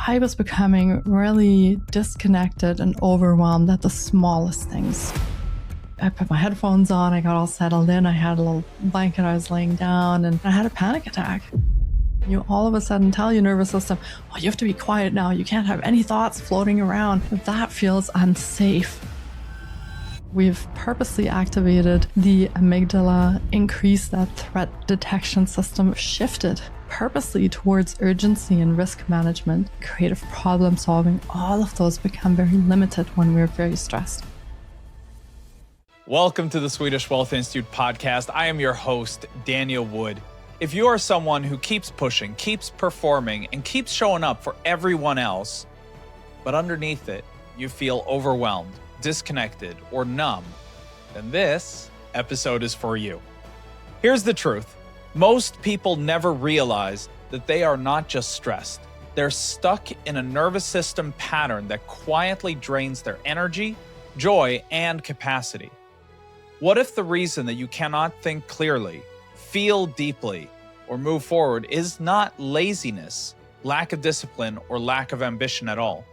I was becoming really disconnected and overwhelmed at the smallest things. I put my headphones on, I got all settled in, I had a little blanket I was laying down, and I had a panic attack. You all of a sudden tell your nervous system, oh, you have to be quiet now, you can't have any thoughts floating around. That feels unsafe. We've purposely activated the amygdala, increased that threat detection system, shifted purposely towards urgency and risk management, creative problem solving. All of those become very limited when we're very stressed. Welcome to the Swedish Wealth Institute podcast. I am your host, Daniel Wood. If you are someone who keeps pushing, keeps performing, and keeps showing up for everyone else, but underneath it, you feel overwhelmed, disconnected, or numb, then this episode is for you. Here's the truth. Most people never realize that they are not just stressed. They're stuck in a nervous system pattern that quietly drains their energy, joy, and capacity. What if the reason that you cannot think clearly, feel deeply, or move forward is not laziness, lack of discipline, or lack of ambition at all?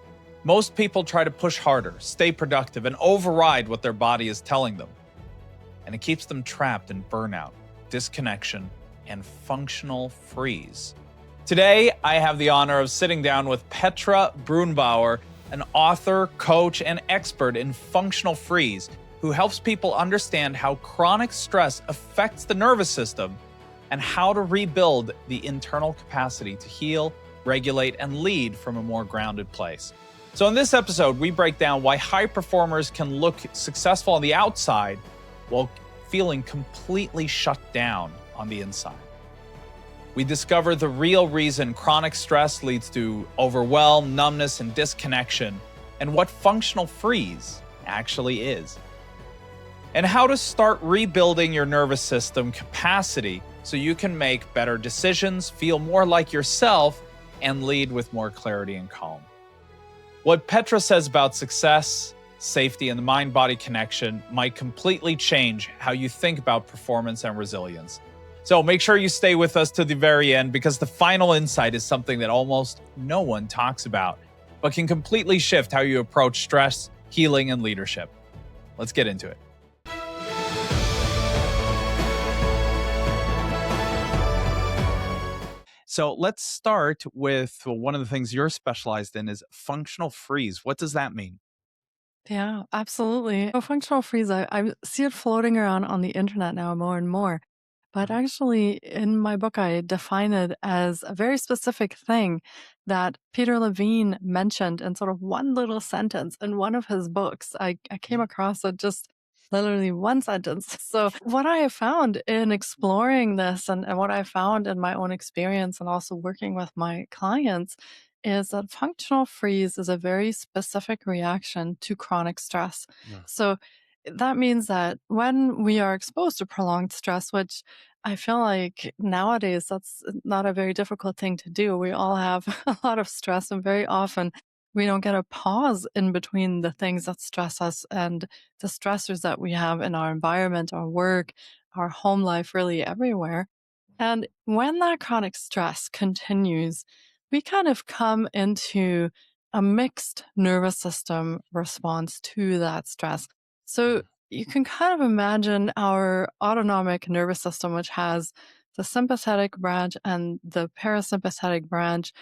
Most people try to push harder, stay productive, and override what their body is telling them. And it keeps them trapped in burnout, disconnection, and functional freeze. Today, I have the honor of sitting down with Petra Brunnbauer, an author, coach, and expert in functional freeze, who helps people understand how chronic stress affects the nervous system and how to rebuild the internal capacity to heal, regulate, and lead from a more grounded place. So in this episode, we break down why high performers can look successful on the outside while feeling completely shut down on the inside. We discover the real reason chronic stress leads to overwhelm, numbness, and disconnection, and what functional freeze actually is. And how to start rebuilding your nervous system capacity so you can make better decisions, feel more like yourself, and lead with more clarity and calm. What Petra says about success, safety, and the mind-body connection might completely change how you think about performance and resilience. So make sure you stay with us to the very end, because the final insight is something that almost no one talks about, but can completely shift how you approach stress, healing, and leadership. Let's get into it. So let's start with one of the things you're specialized in is functional freeze. What does that mean? Yeah, absolutely. A functional freeze, I see it floating around on the internet now more and more. But actually, in my book, I define it as a very specific thing that Peter Levine mentioned in sort of one little sentence in one of his books. I came across it just literally one sentence. So what I have found in exploring this and what I found in my own experience and also working with my clients is that functional freeze is a very specific reaction to chronic stress. Yeah. So that means that when we are exposed to prolonged stress, which I feel like nowadays that's not a very difficult thing to do. We all have a lot of stress, and very often we don't get a pause in between the things that stress us and the stressors that we have in our environment, our work, our home life, really everywhere. And when that chronic stress continues, we kind of come into a mixed nervous system response to that stress. So you can kind of imagine our autonomic nervous system, which has the sympathetic branch and the parasympathetic branch,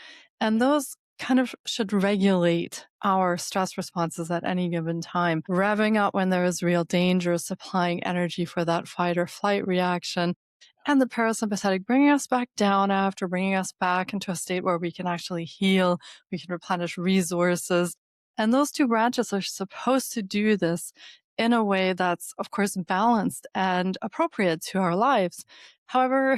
and those kind of should regulate our stress responses at any given time, revving up when there is real danger, supplying energy for that fight or flight reaction, and the parasympathetic bringing us back down after, bringing us back into a state where we can actually heal, we can replenish resources. And those two branches are supposed to do this in a way that's, of course, balanced and appropriate to our lives. However,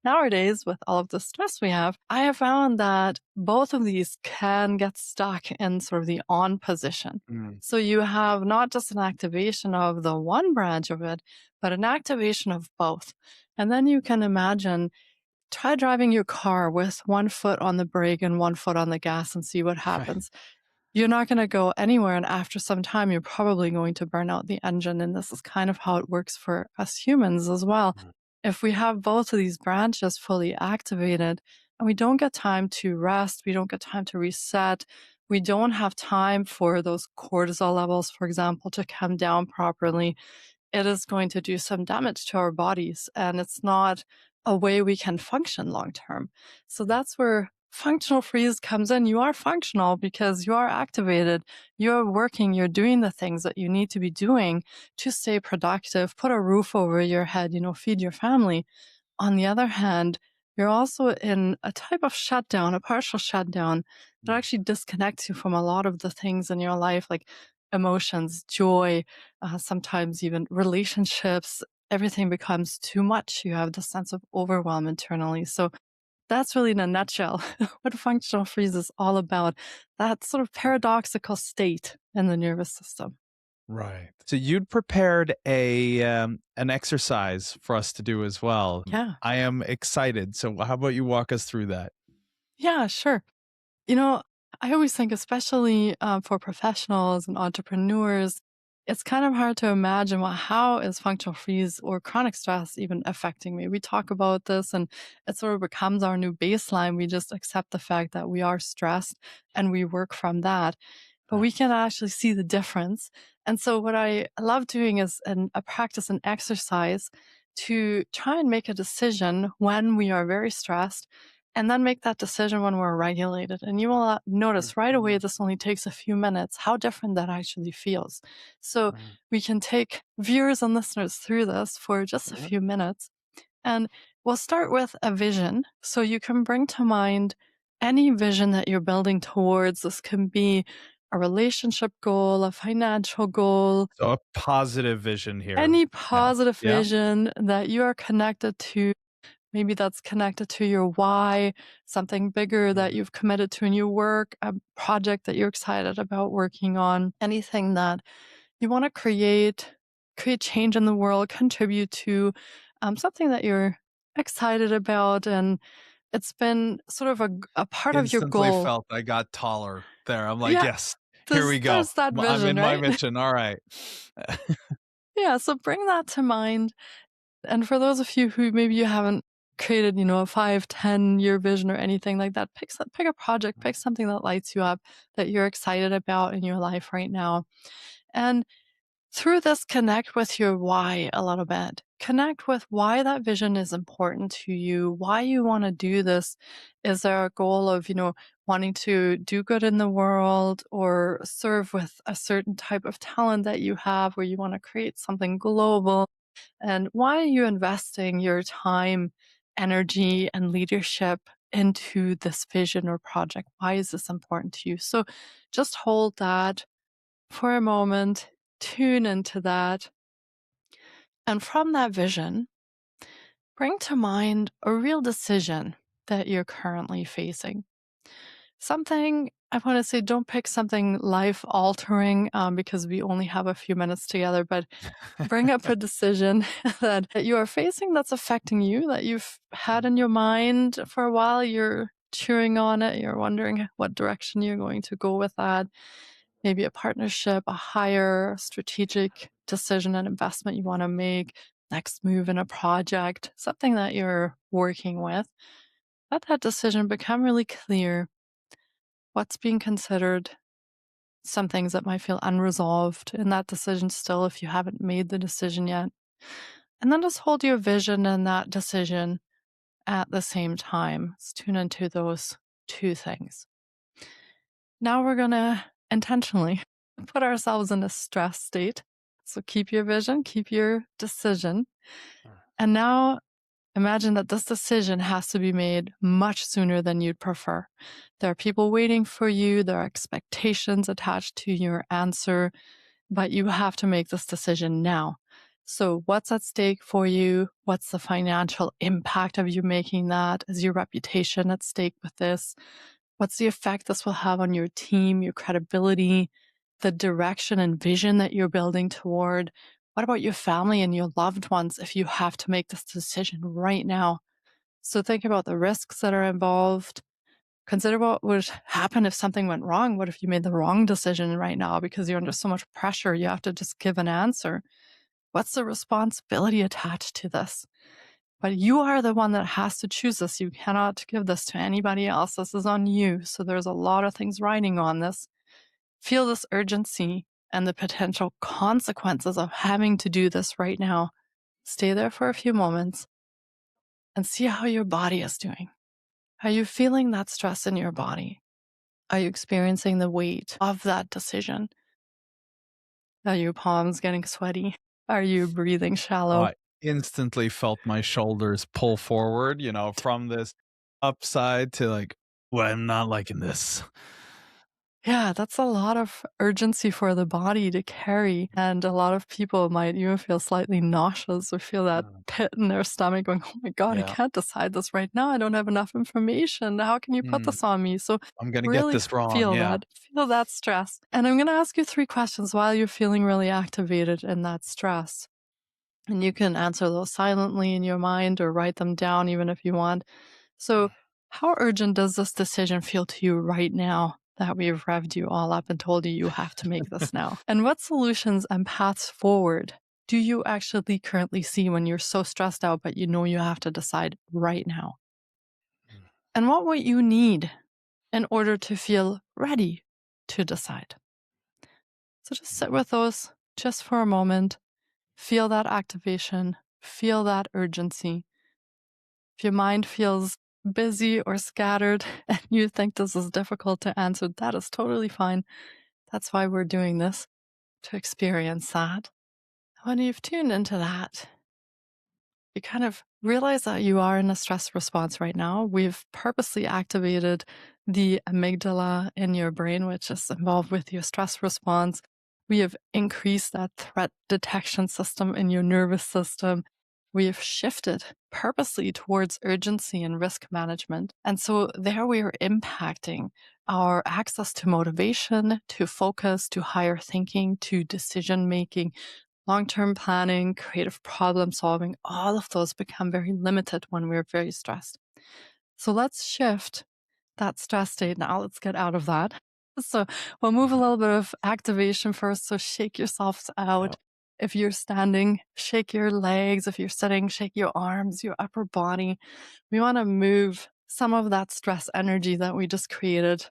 nowadays, with all of the stress we have, I have found that both of these can get stuck in sort of the on position. So you have not just an activation of the one branch of it, but an activation of both. And then you can imagine, try driving your car with one foot on the brake and one foot on the gas and see what happens. You're not going to go anywhere. And after some time, you're probably going to burn out the engine. And this is kind of how it works for us humans as well. If we have both of these branches fully activated, and we don't get time to rest, we don't get time to reset, we don't have time for those cortisol levels, for example, to come down properly, it is going to do some damage to our bodies. And it's not a way we can function long term. So that's where functional freeze comes in. You are functional because you are activated, you're working, you're doing the things that you need to be doing to stay productive, put a roof over your head, feed your family. On the other hand, you're also in a type of shutdown, a partial shutdown that Mm. actually disconnects you from a lot of the things in your life, like emotions, joy, sometimes even relationships. Everything becomes too much. You have the sense of overwhelm internally. So that's really in a nutshell what functional freeze is all about. That sort of paradoxical state in the nervous system. Right. So you'd prepared an exercise for us to do as well. Yeah. I am excited. So how about you walk us through that? Yeah, sure. You know, I always think, especially for professionals and entrepreneurs, it's kind of hard to imagine, well, how is functional freeze or chronic stress even affecting me? We talk about this and it sort of becomes our new baseline. We just accept the fact that we are stressed and we work from that, but Uh, we can actually see the difference. And so, what I love doing is a practice an exercise to try and make a decision when we are very stressed and then make that decision when we're regulated. And you will notice right away, this only takes a few minutes, how different that actually feels. So we can take viewers and listeners through this for just a few minutes. And we'll start with a vision. So you can bring to mind any vision that you're building towards. This can be a relationship goal, a financial goal, So a positive vision here any now. positive Yeah. vision that you are connected to. Maybe that's connected to your why, something bigger that you've committed to in your work, a project that you're excited about working on, anything that you want to create change in the world, contribute to, something that you're excited about. And it's been sort of a part of your Instantly goal. felt I got taller there. I'm like, Yeah, yes, here we go. there's that I'm vision, in my right? mission. All right. Yeah, so bring that to mind. And for those of you who maybe you haven't created, a 5, 10 year vision or anything like that, pick a project, pick something that lights you up, that you're excited about in your life right now. And through this, connect with your why a little bit. Connect with why that vision is important to you, why you want to do this. Is there a goal of, wanting to do good in the world or serve with a certain type of talent that you have where you want to create something global? And why are you investing your time, energy, and leadership into this vision or project? Why is this important to you? So just hold that for a moment, tune into that. And from that vision, bring to mind a real decision that you're currently facing. Something I want to say, don't pick something life altering because we only have a few minutes together, but bring up a decision that you are facing that's affecting you, that you've had in your mind for a while. You're chewing on it. You're wondering what direction you're going to go with that. Maybe a partnership, a higher strategic decision and investment you want to make, next move in a project, something that you're working with. Let that decision become really clear. What's being considered, some things that might feel unresolved in that decision still if you haven't made the decision yet. And then just hold your vision and that decision at the same time. Let's tune into those two things. Now we're going to intentionally put ourselves in a stress state. So keep your vision, keep your decision. And now imagine that this decision has to be made much sooner than you'd prefer. There are people waiting for you, there are expectations attached to your answer, but you have to make this decision now. So, what's at stake for you? What's the financial impact of you making that? Is your reputation at stake with this? What's the effect this will have on your team, your credibility, the direction and vision that you're building toward? What about your family and your loved ones if you have to make this decision right now? So think about the risks that are involved. Consider what would happen if something went wrong. What if you made the wrong decision right now because you're under so much pressure? You have to just give an answer. What's the responsibility attached to this? But you are the one that has to choose this. You cannot give this to anybody else. This is on you. So there's a lot of things riding on this. Feel this urgency and the potential consequences of having to do this right now. Stay there for a few moments and see how your body is doing. Are you feeling that stress in your body? Are you experiencing the weight of that decision? Are your palms getting sweaty? Are you breathing shallow? I instantly felt my shoulders pull forward, from this upside to like, well, I'm not liking this. Yeah, that's a lot of urgency for the body to carry. And a lot of people might even feel slightly nauseous or feel that Mm. pit in their stomach going, oh my God, I Yeah. can't decide this right now. I don't have enough information. How can you put Mm, this on me? So I'm gonna get really this wrong. Yeah. feel that stress. And I'm going to ask you 3 questions while you're feeling really activated in that stress. And you can answer those silently in your mind or write them down even if you want. So, how urgent does this decision feel to you right now that we've revved you all up and told you you have to make this now? And what solutions and paths forward do you actually currently see when you're so stressed out, but you know you have to decide right now? And what would you need in order to feel ready to decide? So, just sit with those just for a moment. Feel that activation, feel that urgency. If your mind feels busy or scattered and you think this is difficult to answer, that is totally fine. That's why we're doing this, to experience that. When you've tuned into that, you kind of realize that you are in a stress response right now. We've purposely activated the amygdala in your brain, which is involved with your stress response. We have increased that threat detection system in your nervous system. We have shifted purposely towards urgency and risk management. And so there we are impacting our access to motivation, to focus, to higher thinking, to decision making, long-term planning, creative problem solving, all of those become very limited when we're very stressed. So let's shift that stress state now. Let's get out of that. So we'll move a little bit of activation first. So shake yourselves Yep. out. If you're standing, shake your legs. If you're sitting, shake your arms, your upper body. We want to move some of that stress energy that we just created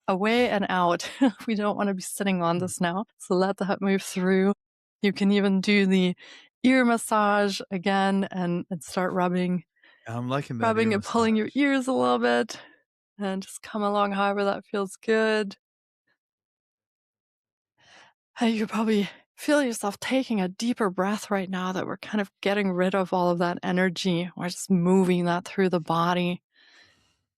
away and out. We don't want to be sitting on Mm. this now. So let that move through. You can even do the ear massage again and start I'm liking that ear rubbing and pulling your massage. ears a little bit and just come along however that feels good. And you probably feel yourself taking a deeper breath right now that we're kind of getting rid of all of that energy. We're just moving that through the body.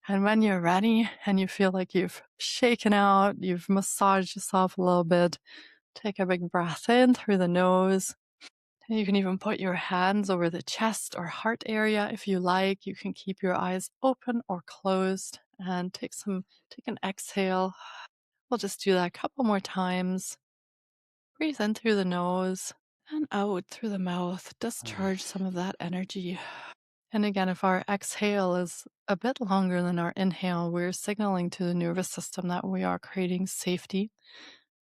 And when you're ready and you feel like you've shaken out, you've massaged yourself a little bit, take a big breath in through the nose. And you can even put your hands over the chest or heart area if you like. You can keep your eyes open or closed and take an exhale. We'll just do that a couple more times. Breathe in through the nose and out through the mouth. Discharge some of that energy. And again, if our exhale is a bit longer than our inhale, we're signaling to the nervous system that we are creating safety,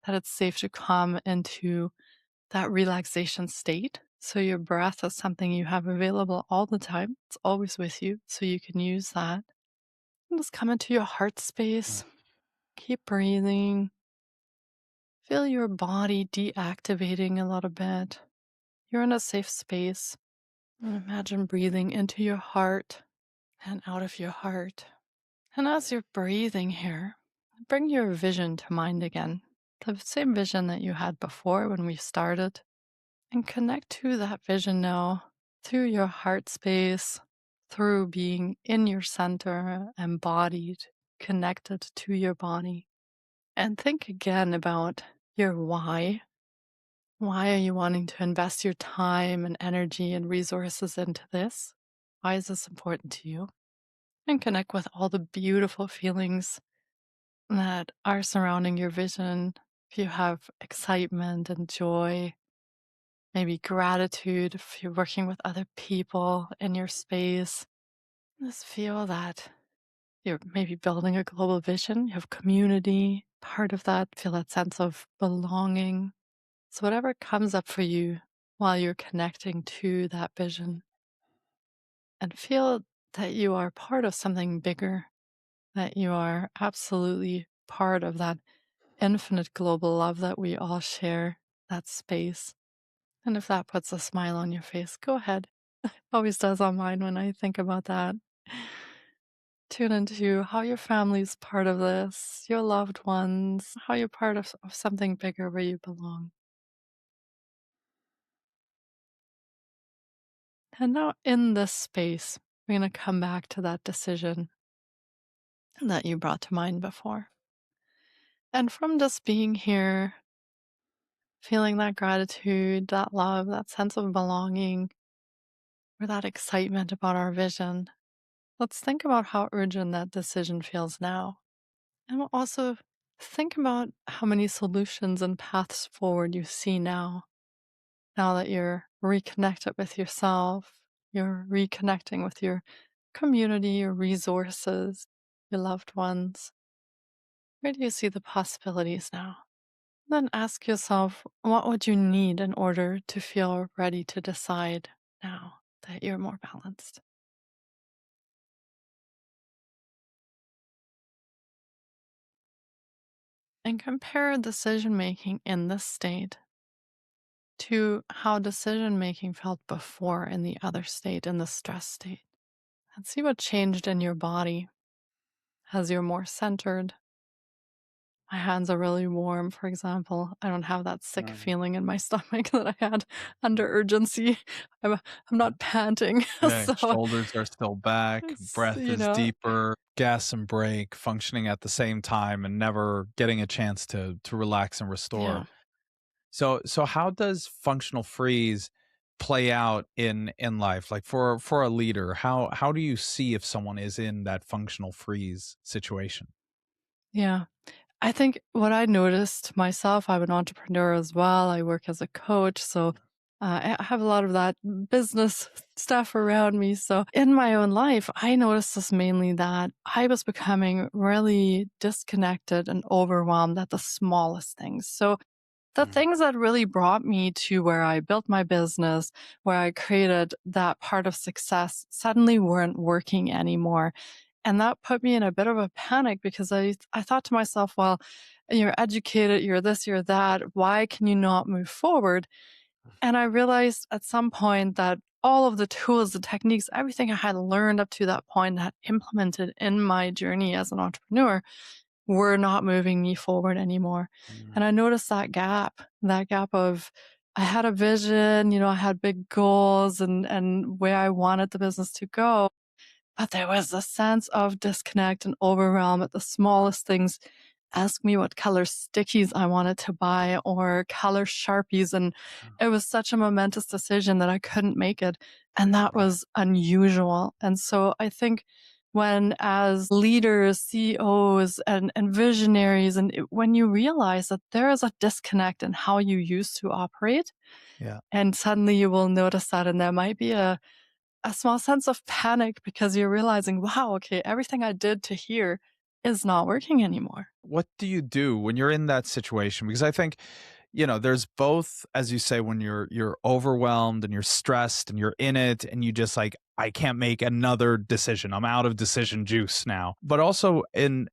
that it's safe to come into that relaxation state. So your breath is something you have available all the time. It's always with you. So you can use that. And just come into your heart space. Keep breathing. Feel your body deactivating a little bit. You're in a safe space. And imagine breathing into your heart and out of your heart. And as you're breathing here, bring your vision to mind again. The same vision that you had before when we started. And connect to that vision now through your heart space, through being in your center, embodied, connected to your body. And think again about your why. Why are you wanting to invest your time and energy and resources into this? Why is this important to you? And connect with all the beautiful feelings that are surrounding your vision. If you have excitement and joy, maybe gratitude if you're working with other people in your space. Just feel that you're maybe building a global vision, you have community, part of that, feel that sense of belonging. So, whatever comes up for you while you're connecting to that vision. and feel that you are part of something bigger, that you are absolutely part of that infinite global love that we all share, that space. And if that puts a smile on your face, go ahead. Always does on mine when I think about that. Tune into how your family's part of this, your loved ones, how you're part of something bigger where you belong. And now in this space, we're going to come back to that decision that you brought to mind before. And from just being here, feeling that gratitude, that love, that sense of belonging, or that excitement about our vision, let's think about how urgent that decision feels now. And we'll also think about how many solutions and paths forward you see now, now that you're reconnected with yourself, you're reconnecting with your community, your resources, your loved ones. Where do you see the possibilities now? Then ask yourself, what would you need in order to feel ready to decide now that you're more balanced? And compare decision making in this state to how decision making felt before in the other state, in the stress state. And see what changed in your body as you're more centered. My hands are really warm, for example. I don't have that sick Mhm. feeling in my stomach that I had under urgency. I'm, I'm not panting. Yeah, So, shoulders are still back, it's, breath is deeper, gas and brake functioning at the same time and never getting a chance to relax and restore. yeah. So how does functional freeze play out in life? Like for a leader, how do you see if someone is in that functional freeze situation? Yeah. I think what I noticed myself, I'm an entrepreneur as well. I work as a coach. So I have a lot of that business stuff around me. So in my own life, I noticed this mainly that I was becoming really disconnected and overwhelmed at the smallest things. So the Mm, things that really brought me to where I built my business, where I created that part of success, suddenly weren't working anymore. And that put me in a bit of a panic because I thought to myself, well, you're educated, you're this, you're that. Why can you not move forward? And I realized at some point that all of the tools, the techniques, everything I had learned up to that point, had implemented in my journey as an entrepreneur, were not moving me forward anymore. mm, And I noticed that gap of I had a vision, I had big goals and where I wanted the business to go. But there was a sense of disconnect and overwhelm at the smallest things. Ask me what color stickies I wanted to buy or color Sharpies. And it was such a momentous decision that I couldn't make it. And that right. was unusual. And so I think when, as leaders, CEOs, and visionaries, when you realize that there is a disconnect in how you used to operate, Yeah. and suddenly you will notice that, and there might be a small sense of panic because you're realizing, wow, okay, everything I did to here is not working anymore. What do you do when you're in that situation? Because I think, there's both, as you say, when you're overwhelmed and you're stressed and you're in it and you just like, I can't make another decision. I'm out of decision juice now. But also in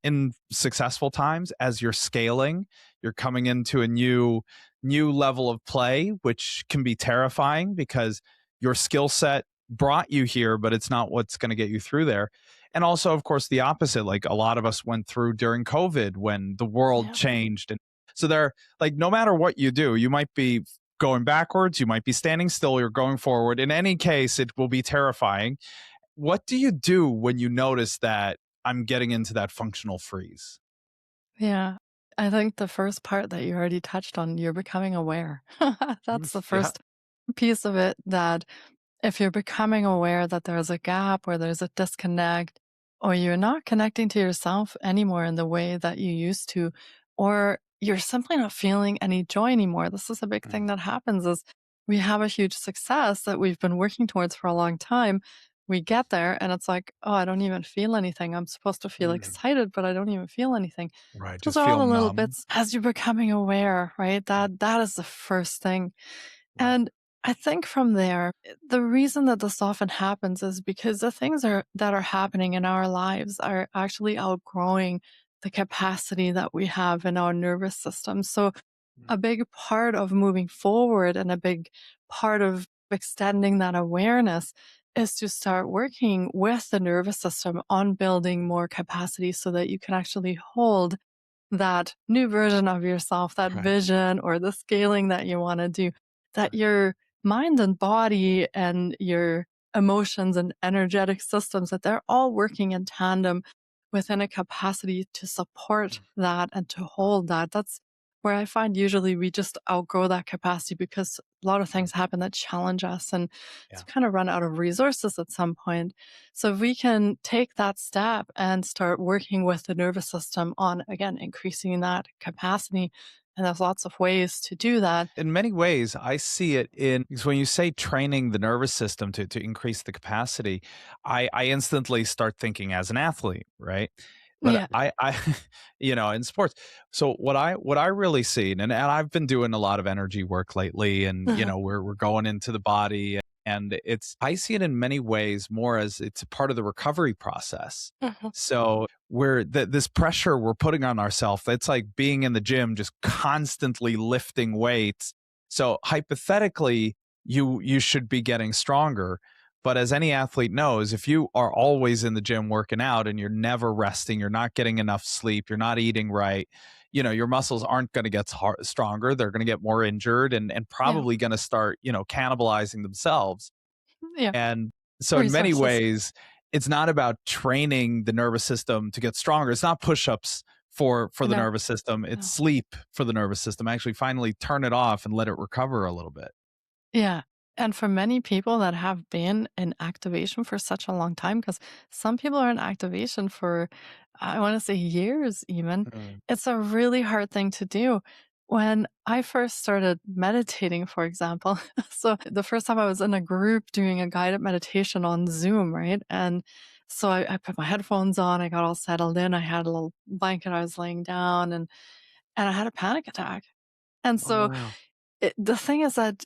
successful times, as you're scaling, you're coming into a new level of play, which can be terrifying because your skill set brought you here, but it's not what's going to get you through there. And also, of course, the opposite, like a lot of us went through during COVID when the world Yeah. changed. And so they're like, no matter what you do, you might be going backwards, you might be standing still, you're going forward. In any case, it will be terrifying. What do you do when you notice that I'm getting into that functional freeze? Yeah. I think the first part that you already touched on, you're becoming aware. That's the Yeah. first piece of it, that if you're becoming aware that there's a gap or there's a disconnect, or you're not connecting to yourself anymore in the way that you used to, or you're simply not feeling any joy anymore. This is a big thing Mm, that happens is we have a huge success that we've been working towards for a long time. We get there and it's like, oh, I don't even feel anything. I'm supposed to feel mm, excited, but I don't even feel anything. right. Those Just are all feel the little numb. bits as you're becoming aware, right? Mm, That is the first thing. right. And I think from there, the reason that this often happens is because the things that are happening in our lives are actually outgrowing the capacity that we have in our nervous system. So Mm. a big part of moving forward and a big part of extending that awareness is to start working with the nervous system on building more capacity so that you can actually hold that new version of yourself, that Right. vision or the scaling that you want to do, that Right. your mind and body and your emotions and energetic systems, that they're all working in tandem within a capacity to support Mm. that and to hold that. That's where I find usually we just outgrow that capacity because a lot of Mm. things happen that challenge us and Yeah. it's kind of run out of resources at some point. So if we can take that step and start working with the nervous system on, again, increasing that capacity, and there's lots of ways to do that. In many ways, I see it in because when you say training the nervous system to increase the capacity, I instantly start thinking as an athlete, right? But Yeah. I in sports. So what I really see, and I've been doing a lot of energy work lately, and Uh-huh. we're going into the body, and it's I see it in many ways more as it's a part of the recovery process. Uh-huh. So where this pressure we're putting on ourselves, it's like being in the gym, just constantly lifting weights. So hypothetically, you should be getting stronger. But as any athlete knows, if you are always in the gym working out and you're never resting, you're not getting enough sleep, you're not eating right, your muscles aren't going to get stronger. They're going to get more injured and Yeah. probably going to start, cannibalizing themselves. Yeah. And so in many Resources. ways, it's not about training the nervous system to get stronger. It's not push-ups for the No, nervous system. It's no. sleep for the nervous system. Actually finally turn it off and let it recover a little bit. Yeah. And for many people that have been in activation for such a long time, because some people are in activation for, I want to say years even, Mm. it's a really hard thing to do. When I first started meditating, for example, so the first time I was in a group doing a guided meditation on Zoom, right? And so I put my headphones on, I got all settled in, I had a little blanket I was laying down, and I had a panic attack. And Oh, so wow. the thing is that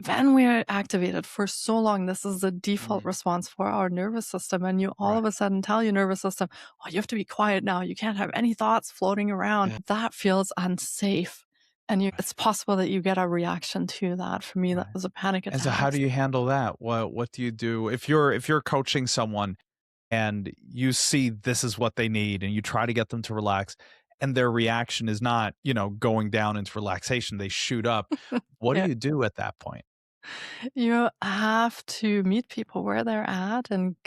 when we're activated for so long, this is the default Mm. response for our nervous system. And you all Right. of a sudden tell your nervous system, oh, you have to be quiet now. You can't have any thoughts floating around. Yeah. That feels unsafe. And Right. it's possible that you get a reaction to that. For me, that Right. was a panic And so attack. how do you handle that? What do you do if you're coaching someone and you see this is what they need and you try to get them to relax and their reaction is not, going down into relaxation, they shoot up. What do Yeah. you do at that point? You have to meet people where they're at, and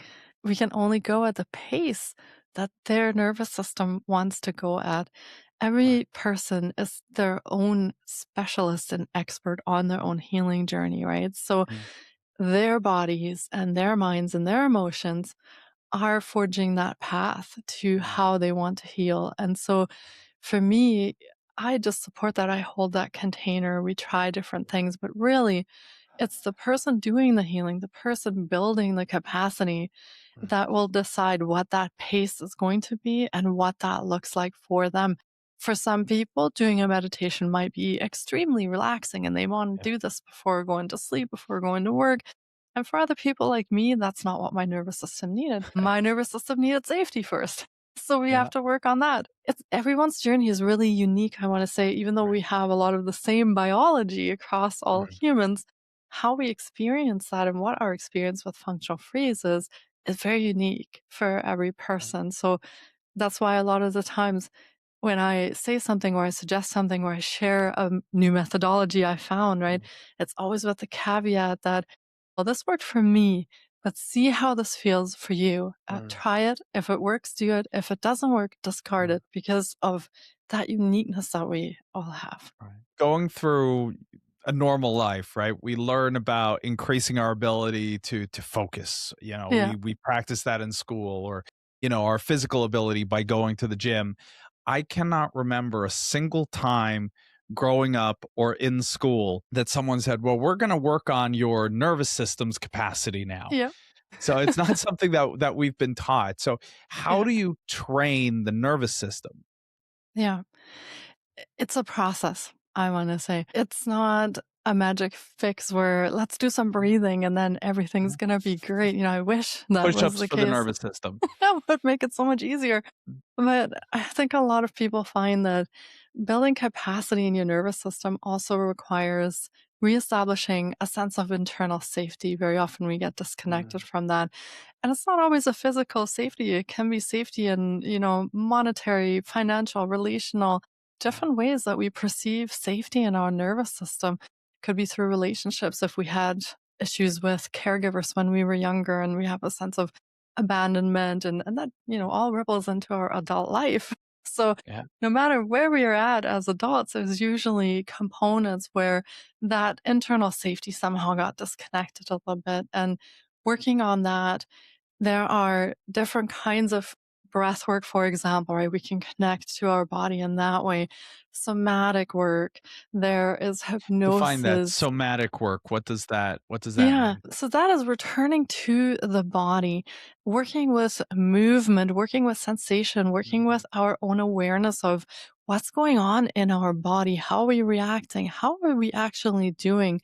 we can only go at the pace that their nervous system wants to go at. Right. Every person is their own specialist and expert on their own healing journey, right? So Mm. their bodies and their minds and their emotions are forging that path to Mm. how they want to heal. And so for me, I just support that. I hold that container. We try different things, but really, it's the person doing the healing, the person building the capacity Right. that will decide what that pace is going to be and what that looks like for them. For some people, doing a meditation might be extremely relaxing and they want Yeah. to do this before going to sleep, before going to work. And for other people like me, that's not what my nervous system needed. My nervous system needed safety first. So we Yeah. have to work on that. It's everyone's journey is really unique, I want to say, even though Right. we have a lot of the same biology across all Mm. humans, how we experience that and what our experience with functional freeze is very unique for every Right. person. So that's why a lot of the times when I say something or I suggest something or I share a new methodology I found, right, Mm. it's always with the caveat that, well, this worked for me, but see how this feels for you. Mm. Try it. If it works, do it. If it doesn't work, discard Mm. it because of that uniqueness that we all have. Right. Going through a normal life, right? We learn about increasing our ability to focus. Yeah. We practice that in school or, our physical ability by going to the gym. I cannot remember a single time growing up or in school that someone said, "Well, we're going to work on your nervous system's capacity now." Yeah. So it's not something that we've been taught. So how Yeah. do you train the nervous system? Yeah. It's a process, I wanna say. It's not a magic fix where let's do some breathing and then everything's Yeah. gonna be great. I wish that was Push-ups the for the case. nervous system. That would make it so much easier. Mm, But I think a lot of people find that building capacity in your nervous system also requires reestablishing a sense of internal safety. Very often we get disconnected mm, from that. And it's not always a physical safety. It can be safety in, monetary, financial, relational, yeah. different ways that we perceive safety in our nervous system. Could be through relationships if we had issues with caregivers when we were younger and we have a sense of abandonment and that, all ripples into our adult life. So Yeah. no matter where we are at as adults, there's usually components where that internal safety somehow got disconnected a little bit. And working on that, there are different kinds of breath work, for example, right? We can connect to our body in that way. Somatic work, there is Define that hypnosis. somatic work. What does that Yeah, mean? so that is returning to the body, working with movement, working with sensation, working Mhm. with our own awareness of what's going on in our body. How are we reacting? How are we actually doing?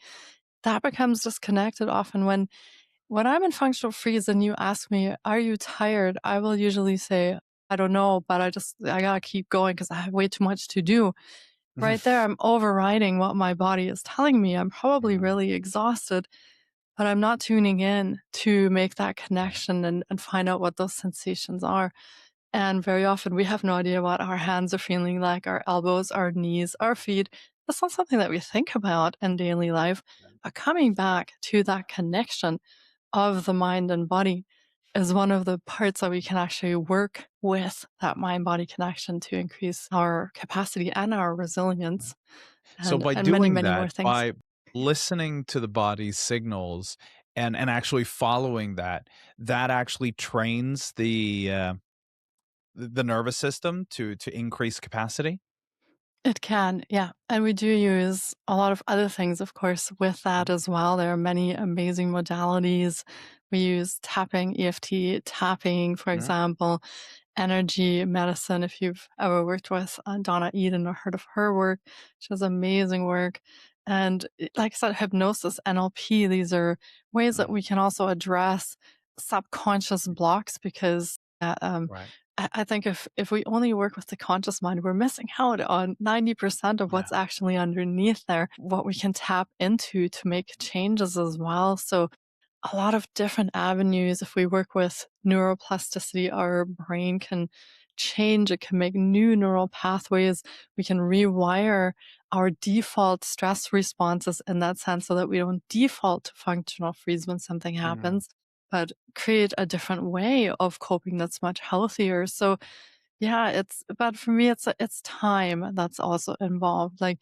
That becomes disconnected often when I'm in functional freeze and you ask me, "Are you tired?" I will usually say, "I don't know, but I gotta keep going because I have way too much to do." Mhm. Right there, I'm overriding what my body is telling me. I'm probably Mm, really exhausted, but I'm not tuning in to make that right. connection and find out what those sensations are. And very often we have no idea what our hands are feeling like, our elbows, our knees, our feet. That's not something that we think about in daily life. But coming back to that connection of the mind and body is one of the parts that we can actually work with that mind body connection to increase our capacity and our resilience So by and many, doing many that, more things. by listening to the body's signals and actually following that, that actually trains the nervous system to increase capacity? It can, yeah. And we do use a lot of other things, of course, with that Mm, as well. There are many amazing modalities. We use tapping, EFT tapping, for mm, example, energy medicine. If you've ever worked with Donna Eden or heard of her work, she has amazing work. And like I said, hypnosis, NLP, these are ways that mm, we can also address subconscious blocks because right. I think if we only work with the conscious mind, we're missing out on 90% of Yeah. what's actually underneath there, what we can tap into to make changes as well. So a lot of different avenues. If we work with neuroplasticity, our brain can change. It can make new neural pathways. We can rewire our default stress responses in that sense so that we don't default to functional freeze when something Mm, happens, but create a different way of coping that's much healthier. So yeah, but for me, it's time that's also involved. Like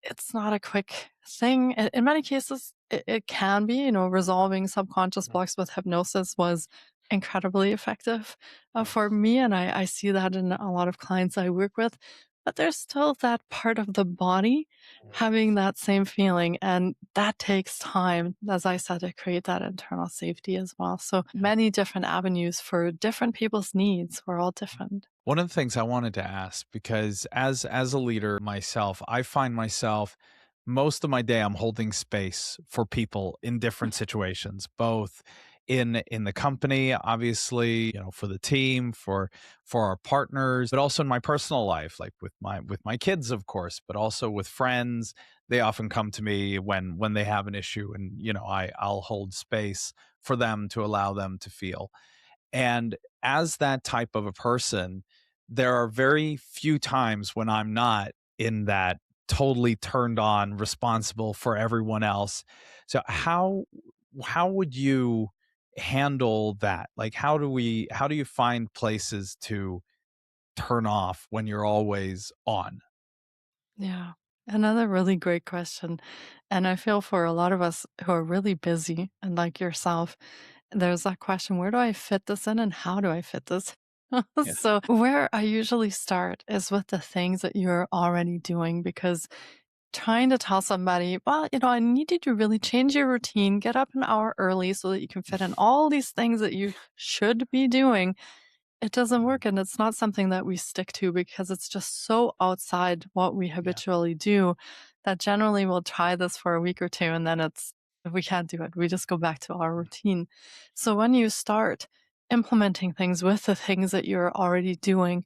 it's not a quick thing. In many cases, it can be, resolving subconscious mm, blocks with hypnosis was incredibly effective mm, for me. And I see that in a lot of clients I work with. But there's still that part of the body mm, having that same feeling. And that takes time, as I said, to create that internal safety as well. So yeah. many different avenues for different people's needs. We're all different. One of the things I wanted to ask, because as a leader myself, I find myself most of my day I'm holding space for people in different situations, both in the company, obviously, for the team, for our partners, but also in my personal life, like with my kids, of course, but also with friends. They often come to me when they have an issue, and I'll hold space for them to allow them to feel. And as that type of a person, there are very few times when I'm not in that totally turned on, responsible for everyone else. So how would you handle that? Like how do you find places to turn off when you're always on? Yeah. Another really great question. And I feel for a lot of us who are really busy and like yourself, there's that question, where do I fit this in and how do I fit this? Yeah. So, where I usually start is with the things that you're already doing because trying to tell somebody, well, I need you to really change your routine, get up an hour early so that you can fit in all these things that you should be doing it doesn't Mhm. work, and it's not something that we stick to because it's just so outside what we Yeah. habitually do that generally we'll try this for a week or 2, and then it's we can't do it. We just go back to our Mm. routine. So when you start implementing things with the things that you're already doing,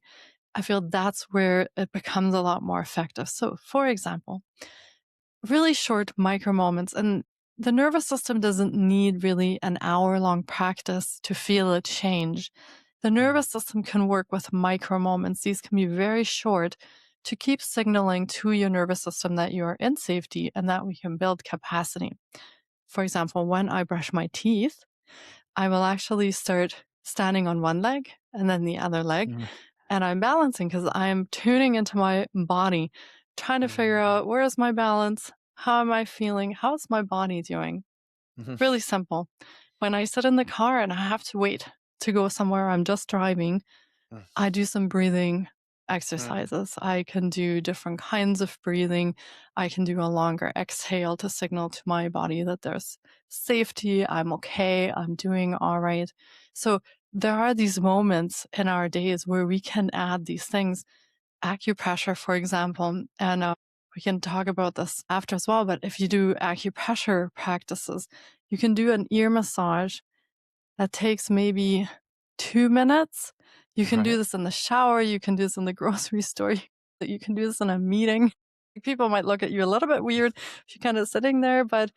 I feel that's where it becomes a lot more effective. So, for example, really short micro moments, and the nervous system doesn't need really an hour-long practice to feel a change. The Mhm. nervous system can work with micro moments. These can be very short to keep signaling to your nervous system that you're in safety and that we can build capacity. For example, when I brush my teeth, I will actually start standing on one leg and then the other leg, Mhm. and I'm balancing because I am tuning into my body, trying to figure Mhm. out where is my balance? How am I feeling? How's my body doing? Mhm. Really simple. When I sit in the car and I have to wait to go somewhere, I'm just driving, Mm. I do some breathing Mm. exercises. I can do different kinds of breathing. I can do a longer exhale to signal to my body that there's safety, I'm okay, I'm doing all right. So there are these moments in our days where we can add these things, acupressure, for example, and we can talk about this after as well. But if you do acupressure practices, you can do an ear massage that takes maybe 2 minutes. You can do Right. this in the shower, you can do this in the grocery store, you can do this in a meeting. People might look at you a little bit weird if you're kinda sitting there, but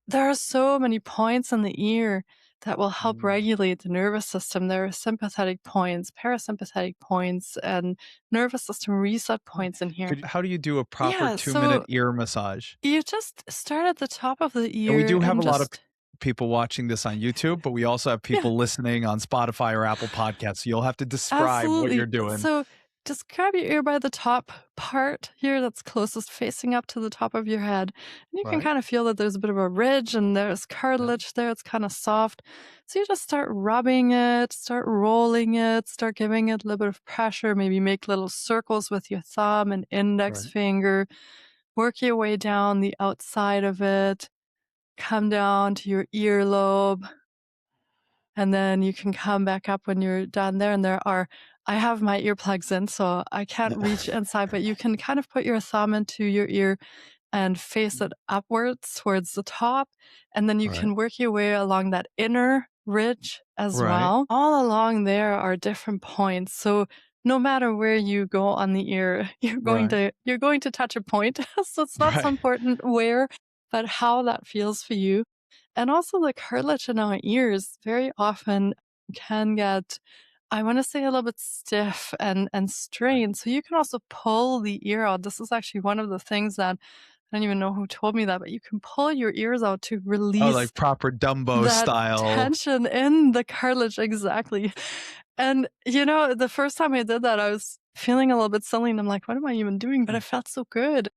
there are so many points in the ear that will help Mm. regulate the nervous system. There are sympathetic points, parasympathetic points, and nervous system reset Mm. points in here. How do you do a proper Yeah, 2-minute so ear massage? you just start at the top of the And we ear do have and a lot of just people watching this on YouTube, but we also have yeah. people listening on Spotify or Apple Podcasts. So you'll have to describe what you're Absolutely. doing. So just grab your ear by the top part here that's closest facing up to the top of your head. And you can Right. kind of feel that there's a bit of a ridge and there's Yeah. cartilage there. It's kind of soft. So you just start rubbing it, start rolling it, start giving it a little bit of pressure. Maybe make little circles with your thumb and index Right. finger. Work your way down the outside of it. Come down to your earlobe, and then you can come back up when you're done there, and there are I have my earplugs in, so I can't reach inside, but you can kind of put your thumb into your ear and face it upwards towards the top, and then you Right. can work your way along that inner ridge as Right. well. All along there are different points, so no matter where you go on the ear, Right. you're going to touch a point, so it's not so Right. important where, but how that feels for you. And also the cartilage in our ears very often can get, I wanna say, a little bit stiff and Right. strained, so you can also pull the ear out. This is actually one of the things that I don't even know who told me that, but you can pull your ears out to Oh, release like proper Dumbo that style. tension in the cartilage, exactly. And, the first time I did that, I was feeling a little bit silly, and I'm like, "What am I even doing?" But I felt so good.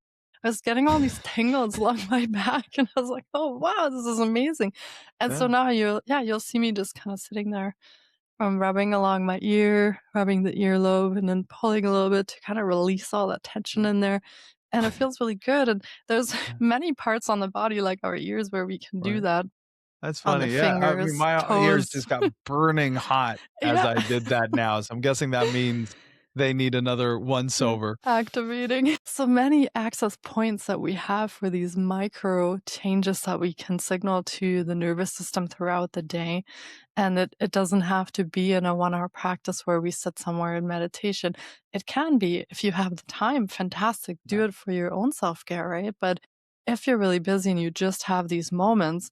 I was getting all these tingles along my back, and I was like, "Oh, wow, this is amazing." And so Yeah. now you'll see me just kinda sitting there, rubbing along my ear, rubbing the earlobe, and then pulling a little bit to kinda release all that tension in there, and it feels really good, and there's Yeah. many parts on the body, like our ears, where we can do Right. that That's on the funny. Yeah. I mean, fingers, my ears toes. just got burning hot as Yeah. I did that now. So I'm guessing that means they need another once over. Activating. So many access points that we have for these micro changes that we can signal to the nervous system throughout the day. And it doesn't have to be in a 1 hour practice where we sit somewhere in meditation. It can be, if you have the time, fantastic. Do Right. it for your own self care, right? But if you're really busy and you just have these moments,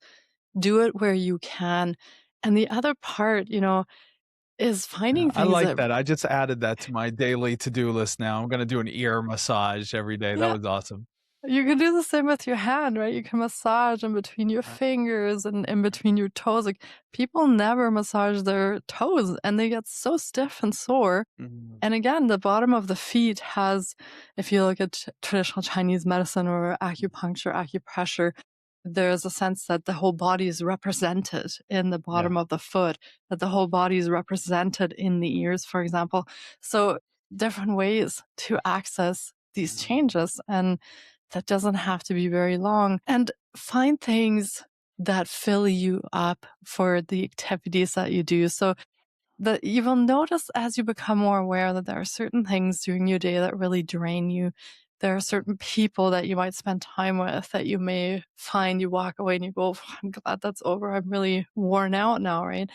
do it where you can. And the other part, is Yeah, finding I things like that, that. I just added that to my daily to-do list now. I'm gonna do an ear massage every day. That yeah, was awesome. you can do the same with your hand, right? You can massage in between your Right. fingers and in between your toes. Like, people never massage their toes and they get so stiff and sore. Mhm. And again, the bottom of the feet has, if you look at traditional Chinese medicine or acupuncture, acupressure, there's a sense that the whole body is represented in the Yeah. bottom of the foot, that the whole body is represented in the ears, for example. So, different ways to access these changes. And that doesn't have to be very long. And find things that fill you up for the activities that you do. So, that you will notice as you become more aware that there are certain things during your day that really drain you. There are certain people that you might spend time with that you may find you walk away and you go, I'm glad that's over. I'm really worn out now, right?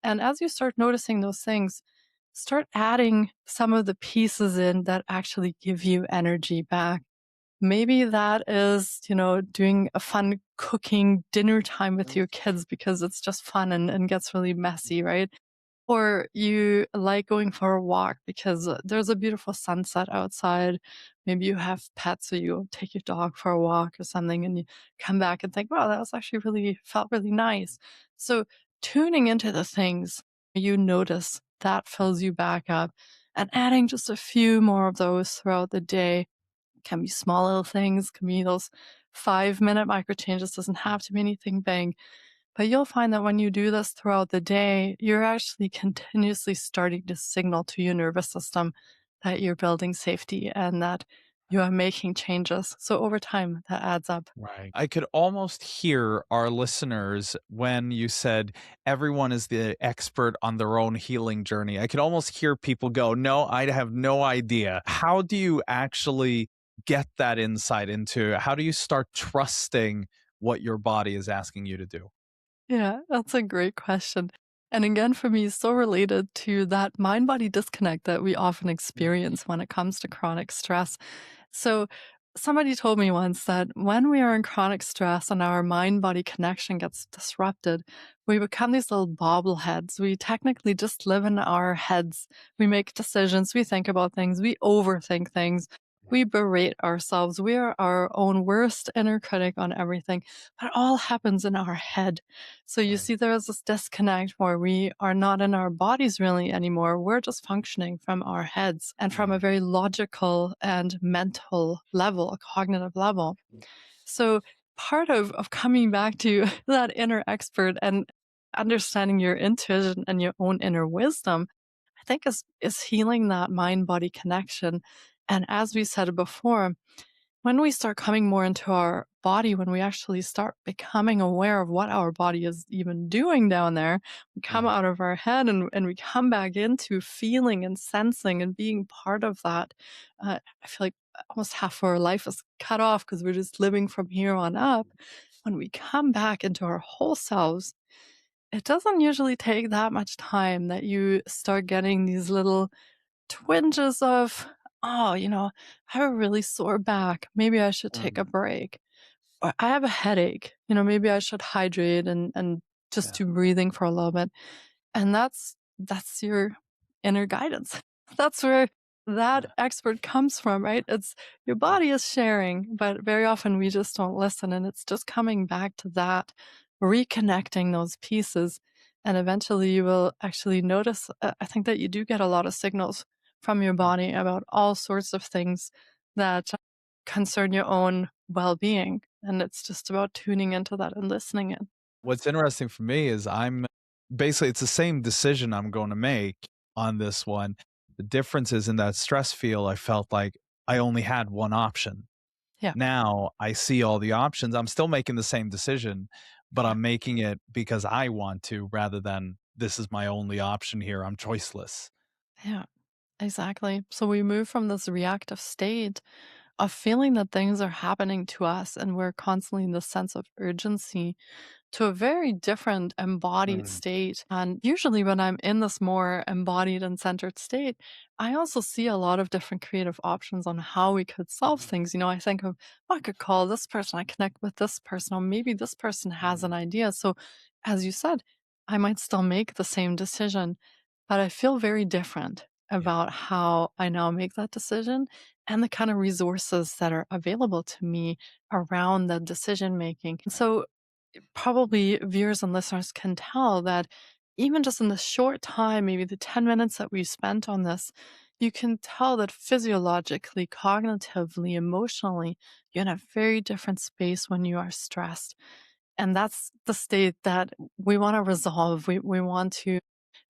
And as you start noticing those things, start adding some of the pieces in that actually give you energy back. Maybe that is, doing a fun cooking dinner time with your kids because it's just fun and gets really messy, right? Or you like going for a walk because there's a beautiful sunset outside. Maybe you have pets, so you take your dog for a walk or something, and you come back and think, wow, that was actually really felt really nice. So tuning into the things you notice that fills you back up and adding just a few more of those throughout the day can be small little things, can be those 5-minute micro changes, doesn't have to be anything big. But you'll find that when you do this throughout the day, you're actually continuously starting to signal to your nervous system that you're building safety and that you are making changes. So over time, that adds up. Right. I could almost hear our listeners when you said everyone is the expert on their own healing journey. I could almost hear people go, no, I have no idea. How do you actually get that insight into how do you start trusting what your body is asking you to do? Yeah, that's a great question. And again, for me, so related to that mind body disconnect that we often experience when it comes to chronic stress. So, somebody told me once that when we are in chronic stress and our mind body connection gets disrupted, we become these little bobbleheads. We technically just live in our heads. We make decisions, we think about things, we overthink things, we berate ourselves. We are our own worst inner critic on everything, but it all happens in our head. So you Right. see, there is this disconnect where we are not in our bodies really anymore. We're just functioning from our heads and from a Right. very logical and mental level, a cognitive level. So part of coming back to that inner expert and understanding your intuition and your own inner wisdom, I think is healing that mind body connection. And as we said before, when we start coming more into our body, when we actually start becoming aware of what our body is even doing down there, we come Right. out of our head and we come back into feeling and sensing and being part of that. I feel like almost half of our life is cut off because we're just living from here on up. When we come back into our whole selves, it doesn't usually take that much time that you start getting these little twinges of, oh, I have a really sore back. Maybe I should take a Mm. break. Or I have a headache. Maybe I should hydrate and just Yeah. do breathing for a little bit. And that's your inner guidance. That's where that Yeah. expert comes from, right? It's your Yeah. body is sharing, but very often we just don't listen. And it's just coming back to that, reconnecting those pieces. And eventually you will actually notice, I think that you do get a lot of signals from your Mm. body about all sorts of things that concern your own well being. And it's just about tuning into that and listening in. What's interesting for me is I'm basically it's the same decision I'm going to make on this one. The difference is in that stress field, I felt like I only had one option. Yeah. Now I see all the options. I'm still making the same decision, but Yeah. I'm making it because I want to rather than this is my only option here. I'm choiceless. Yeah. Exactly. So we move from this reactive state of feeling that things are happening to us and we're constantly in this sense of urgency to a very different embodied Mm. state. And usually, when I'm in this more embodied and centered state, I also see a lot of different creative options on how we could solve things. I think of, oh, I could call this person, I connect with this person, or maybe this person has an Mm. idea. So, as you said, I might still make the same decision, but I feel very different Yeah. about how I now make that decision and the kind of resources that are available to me around the decision making. So, probably viewers and listeners can tell that even just in the short time, maybe the 10 minutes that we spent on this, you can tell that physiologically, cognitively, emotionally, you're in a very different space when you are stressed. And that's the state that we want to resolve. We want to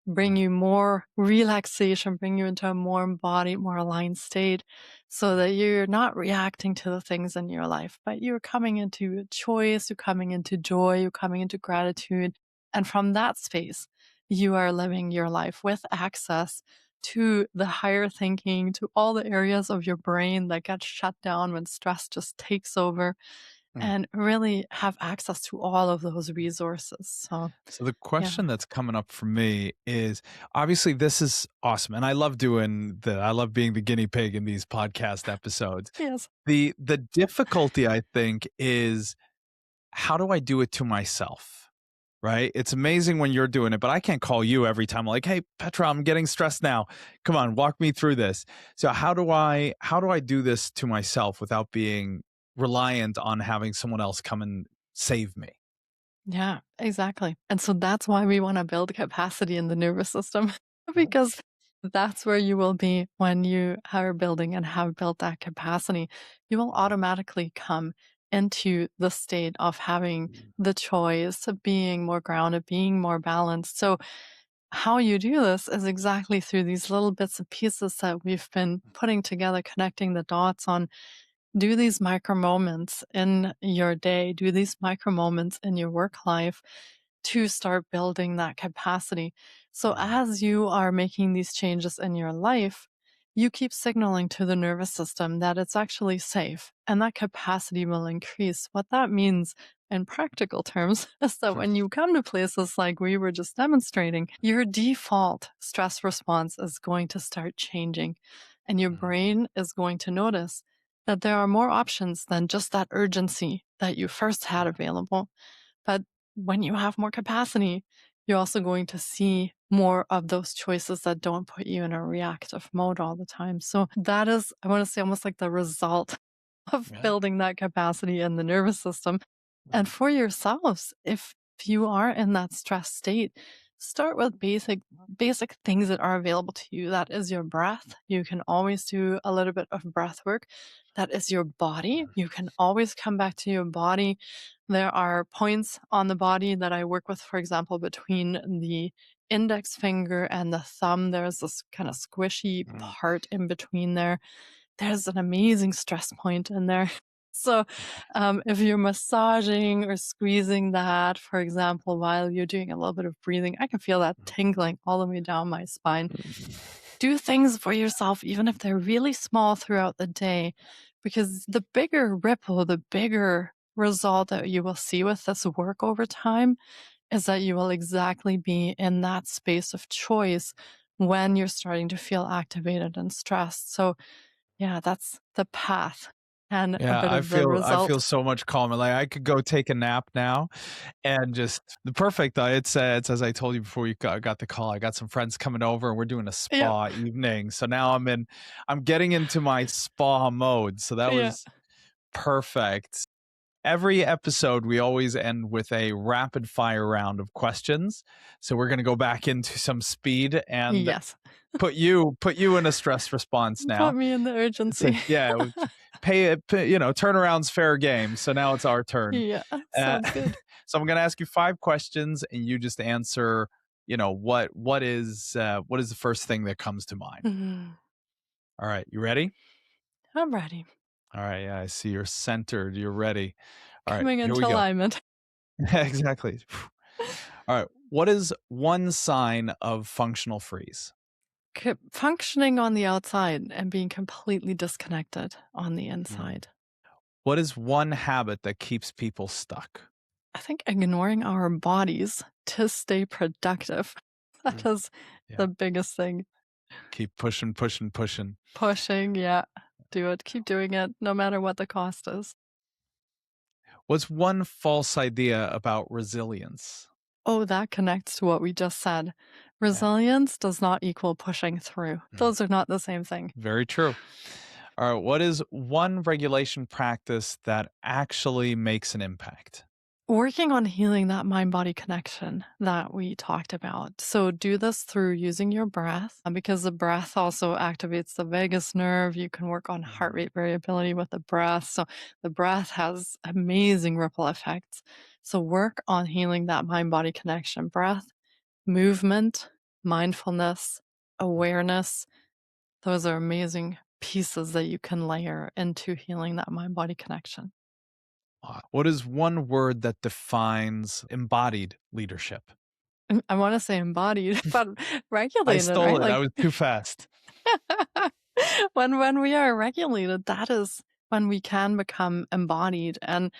bring Right. you more relaxation, bring you into a more embodied, more aligned state so that you're not reacting to the things in your life, but you're coming into choice, you're coming into joy, you're coming into gratitude. And from that space, you are living your life with access to the higher thinking, to all the areas of your brain that get shut down when stress just takes over, Mm. and really have access to all of those resources. So, So the yeah. question that's coming up for me is, obviously this is awesome and I love being the guinea pig in these podcast episodes. Yes. The difficulty I think is, how do I do it to myself? Right? It's amazing when you're doing it, but I can't call you every time like, "Hey, Petra, I'm getting stressed now. Come on, walk me through this." So how do I do this to myself without being reliant on having someone else come and save me? Yeah, exactly. And so that's why we want to build capacity in the nervous system Mhm. because that's where you will be when you are building and have built that capacity. You will automatically come into the state of having the choice of being more grounded, being more balanced. So, how you do this is exactly through these little bits and pieces that we've been putting together, connecting the dots on. Do these micro moments in your day, do these micro moments in your work life to start building that capacity. So, Mm. as you are making these changes in your life, you keep signaling to the nervous system that it's actually safe and that capacity will increase. What that means in practical terms is that when you come to places like we were just demonstrating, your default stress response is going to start changing and your Mhm. brain is going to notice that there are more options than just that urgency that you first had available. But when you have more capacity, you're also going to see more of those choices that don't put you in a reactive mode all the time. So that is, I want to say, almost like the result of Yeah. building that capacity in the nervous system. And for yourselves, if you are in that stress state, start with basic things that are available to you. That is your breath. You can always do a little bit of breath work. That is your body. You can always come back to your body. There are points on the body that I work with, for example, between the index finger and the thumb. There's this kind of squishy Mm. part in between there. There's an amazing stress point in there. So, if you're massaging or squeezing that, for example, while you're doing a little bit of breathing, I can feel that tingling all the way down my spine. Do things for yourself, even if they're really small throughout the day, because the bigger ripple, the bigger result that you will see with this work over time is that you will exactly be in that space of choice when you're starting to feel activated and stressed. So, yeah, that's the path and a Yeah, bit of the I feel result. so much calmer. Like I could go take a nap now and just the perfect. It's as I told you before you got the call. I got some friends coming over and we're doing a Yeah, spa evening. So now I'm getting into my spa mode. So that yeah. was perfect. Every episode we always end with a rapid fire round of questions. So we're going to go back into some speed and Yes. put you in a stress response Put now. me in the So urgency. yeah, turnaround's fair game. So now it's our turn. Yeah, Uh, sounds good. so I'm going to ask you 5 questions, and you just answer. What is the first thing that comes to mind? Mhm. All right, you ready? I'm ready. All right, yeah, I see you're centered. You're ready. All right, Coming here we into go. alignment. Exactly. All right, what is one sign of functional freeze? Functioning on the outside and being completely disconnected on the Mm. inside. What is one habit that keeps people stuck? I think ignoring our bodies to stay productive. That Mm. is Yeah, the biggest thing. keep pushing, pushing, pushing. Pushing, yeah. Do it. Keep doing it no matter what the cost is. What's one false idea about resilience? Oh, that connects to what we just said. Yeah. Resilience does not equal pushing through. Mm. Those are not the same thing. Very true. All right. What is one regulation practice that actually makes an impact? Working on healing that mind body connection that we talked about. So, do this through using your breath because the breath also activates the vagus nerve. You can work on heart Mm. rate variability with the breath. So, the breath has amazing ripple effects. So, work on healing that mind body connection. Breath, movement, mindfulness, awareness. Those are amazing pieces that you can layer into healing that mind body connection. What is one word that defines embodied leadership? I want to say embodied, but I regulated, stole right? it. I Like was too fast. when we are regulated, that is when we can become embodied. And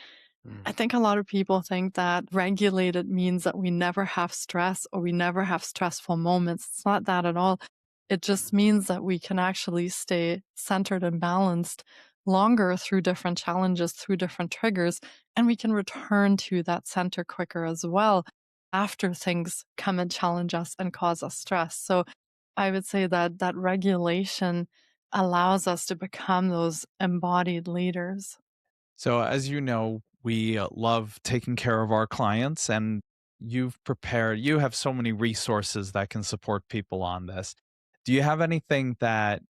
I Mm. think a lot of people think that regulated means that we never have stress or we never have stressful moments. It's not that at all. It just means that we can actually stay centered and balanced longer through different challenges, through different triggers, and we can return to that center quicker as well after things come and challenge us and cause us stress. So I would say that that regulation allows us to become those embodied leaders. So, as you know, we love taking care of our clients, and you have so many resources that can support people on this. Do you have anything that,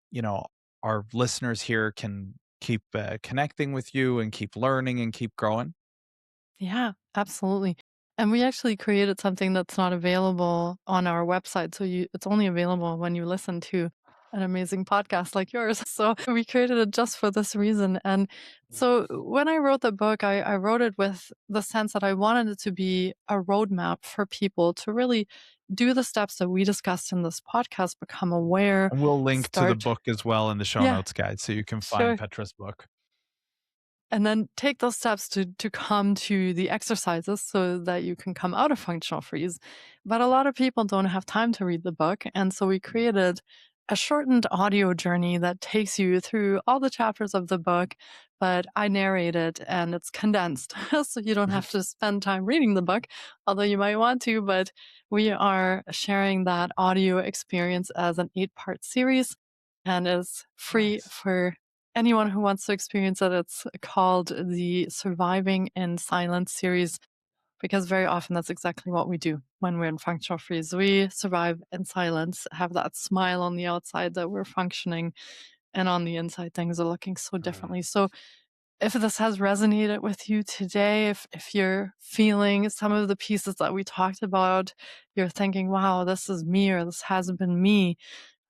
our listeners here can keep connecting with you and keep learning and keep growing? Yeah, absolutely. And we actually created something that's not available on our website. So it's only available when you listen to an amazing podcast like yours. So we created it just for this reason. And so when I wrote the book, I wrote it with the sense that I wanted it to be a roadmap for people to really do the steps that we discussed in this podcast, become aware, And we'll link to the start. book as well in the show Yeah, notes guide so you can find sure. Petra's book. And then take those steps to come to the exercises so that you can come out of functional freeze. But a lot of people don't have time to read the book, and so we created a shortened audio journey that takes you through all the chapters of the book, but I narrate it and it's condensed. So you don't have to spend time reading the book, although you might want to, but we are sharing that audio experience as an 8-part series and is free Nice. for anyone who wants to experience it. It's called the Surviving in Silence series because very often that's exactly what we do when we're in functional freeze. We survive in silence, have that smile on the outside that we're functioning, and on the inside, things are looking so Mm. differently. So, if this has resonated with you today, if you're feeling some of the pieces that we talked about, you're thinking, wow, this is me or this hasn't been me,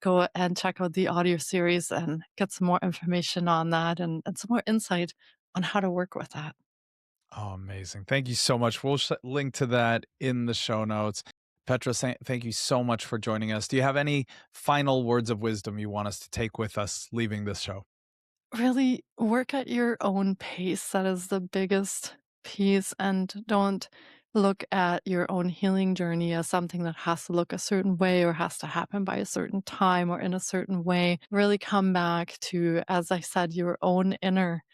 go and check out the audio series and get some more information on that and some more insight on how to work with that. Oh, amazing. Thank you so much. We'll link to that in the show notes. Petra, thank you so much for joining us. Do you have any final words of wisdom you want us to take with us leaving this show? Really work at your own pace. That is the biggest piece. And don't look at your own healing journey as something that has to look a certain way or has to happen by a certain time or in a certain way. Really come back to, as I said, your own inner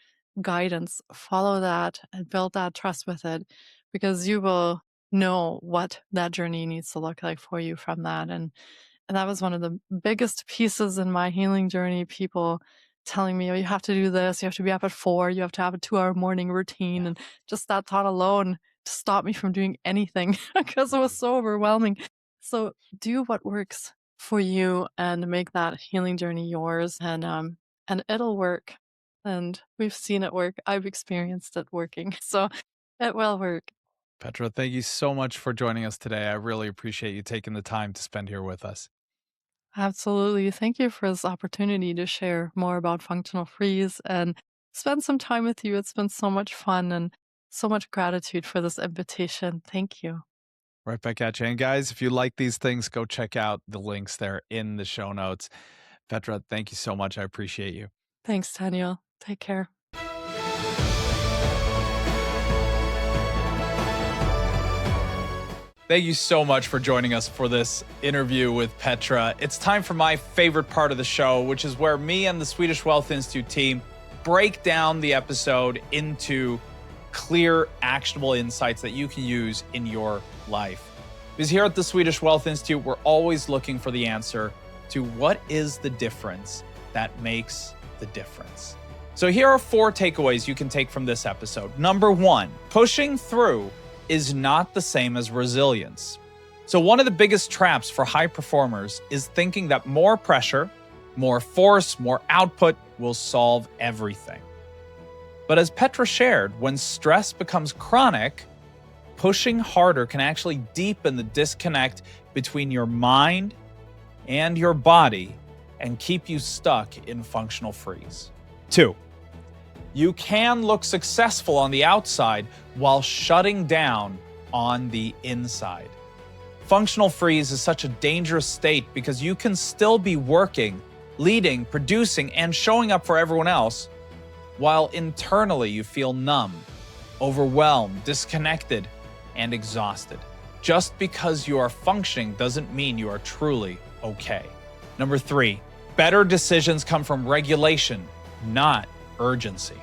guidance. Follow that and build that trust with it because you will know what that journey needs to look like for you from that. And that was one of the biggest pieces in my healing journey. People telling me, "Oh, you have to do this. You have to be up at 4. You have to have a 2-hour morning routine." Yeah. And just that thought alone stopped me from doing anything because it was Mhm. so overwhelming. So do what works for you and make that healing journey yours, and it'll work. And we've seen it work. I've experienced it working, so it will work. Petra, thank you so much for joining us today. I really appreciate you taking the time to spend here with us. Absolutely. Thank you for this opportunity to share more about functional freeze and spend some time with you. It's been so much fun and so much gratitude for this invitation. Thank you. Right back at you. And guys, if you like these things, go check out the links there in the show notes. Petra, thank you so much. I appreciate you. Thanks, Daniel. Take care. Thank you so much for joining us for this interview with Petra. It's time for my favorite part of the show, which is where me and the Swedish Wealth Institute team break down the episode into clear, actionable insights that you can use in your life. Because here at the Swedish Wealth Institute, we're always looking for the answer to what is the difference that makes the difference. So here are 4 takeaways you can take from this episode. Number 1, pushing through is not the same as resilience. So one of the biggest traps for high performers is thinking that more pressure, more force, more output will solve everything. But as Petra shared, when stress becomes chronic, pushing harder can actually deepen the disconnect between your mind and your body and keep you stuck in functional freeze. 2, you can look successful on the outside while shutting down on the inside. Functional freeze is such a dangerous state because you can still be working, leading, producing, and showing up for everyone else, while internally you feel numb, overwhelmed, disconnected, and exhausted. Just because you are functioning doesn't mean you are truly okay. Number 3, better decisions come from regulation, not urgency.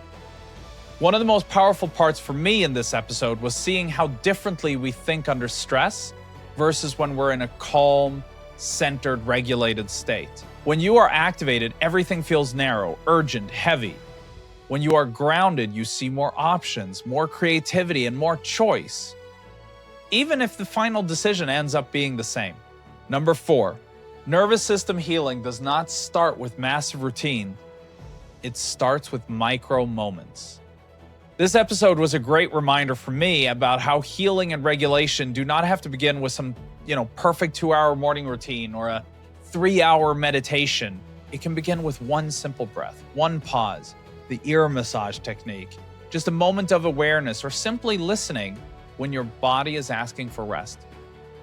One of the most powerful parts for me in this episode was seeing how differently we think under stress versus when we're in a calm, centered, regulated state. When you are activated, everything feels narrow, urgent, heavy. When you are grounded, you see more options, more creativity, and more choice, even if the final decision ends up being the same. Number 4, nervous system healing does not start with massive routine. It starts with micro moments. This episode was a great reminder for me about how healing and regulation do not have to begin with some, perfect 2-hour morning routine or a 3-hour meditation. It can begin with one simple breath, one pause, the ear massage technique, just a moment of awareness, or simply listening when your body is asking for rest.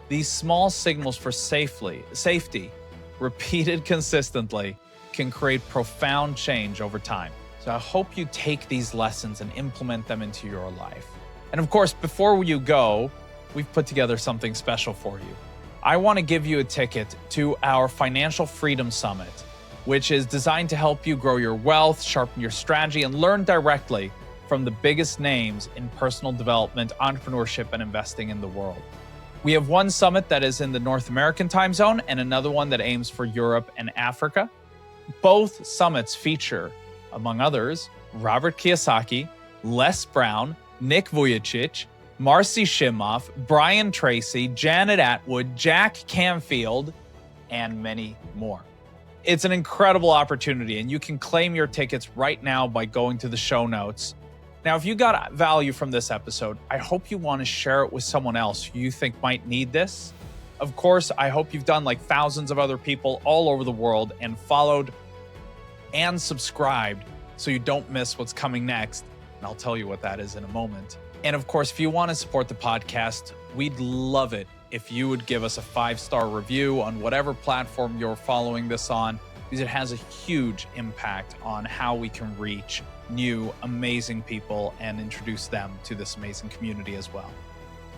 These small signals for safety, repeated consistently, can create profound change over time. So I hope you take these lessons and implement them into your life. And of course, before you go, we've put together something special for you. I want to give you a ticket to our Financial Freedom Summit, which is designed to help you grow your wealth, sharpen your strategy, and learn directly from the biggest names in personal development, entrepreneurship, and investing in the world. We have one summit that is in the North American time zone and another one that aims for Europe and Africa. Both summits feature, among others, Robert Kiyosaki, Les Brown, Nick Vujicic, Marcy Shimoff, Brian Tracy, Janet Atwood, Jack Canfield, and many more. It's an incredible opportunity, and you can claim your tickets right now by going to the show notes. Now, if you got value from this episode, I hope you want to share it with someone else who you think might need this. Of course, I hope you've done like thousands of other people all over the world and followed and subscribed so you don't miss what's coming next. And I'll tell you what that is in a moment. And of course, if you want to support the podcast, we'd love it if you would give us a 5-star review on whatever platform you're following this on, because it has a huge impact on how we can reach new, amazing people and introduce them to this amazing community as well.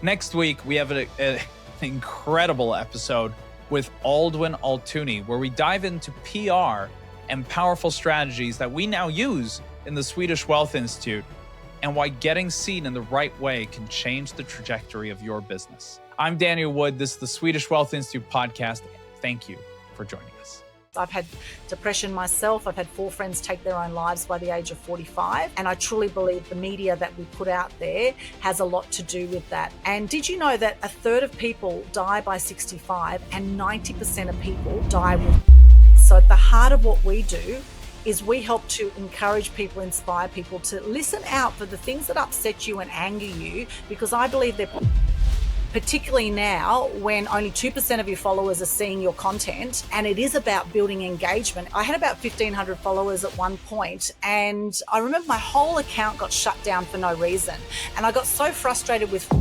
Next week, we have an incredible episode with Aldwin Altooni, where we dive into PR and powerful strategies that we now use in the Swedish Wealth Institute, and why getting seen in the right way can change the trajectory of your business. I'm Daniel Wood. This is the Swedish Wealth Institute podcast. Thank you for joining us. I've had depression myself. I've had 4 friends take their own lives by the age of 45. And I truly believe the media that we put out there has a lot to do with that. And did you know that 1/3 of people die by 65 and 90% of people die with? So at the heart of what we do is we help to encourage people, inspire people to listen out for the things that upset you and anger you, because I believe they're particularly now when only 2% of your followers are seeing your content, and it is about building engagement. I had about 1,500 followers at one point, and I remember my whole account got shut down for no reason. And I got so frustrated with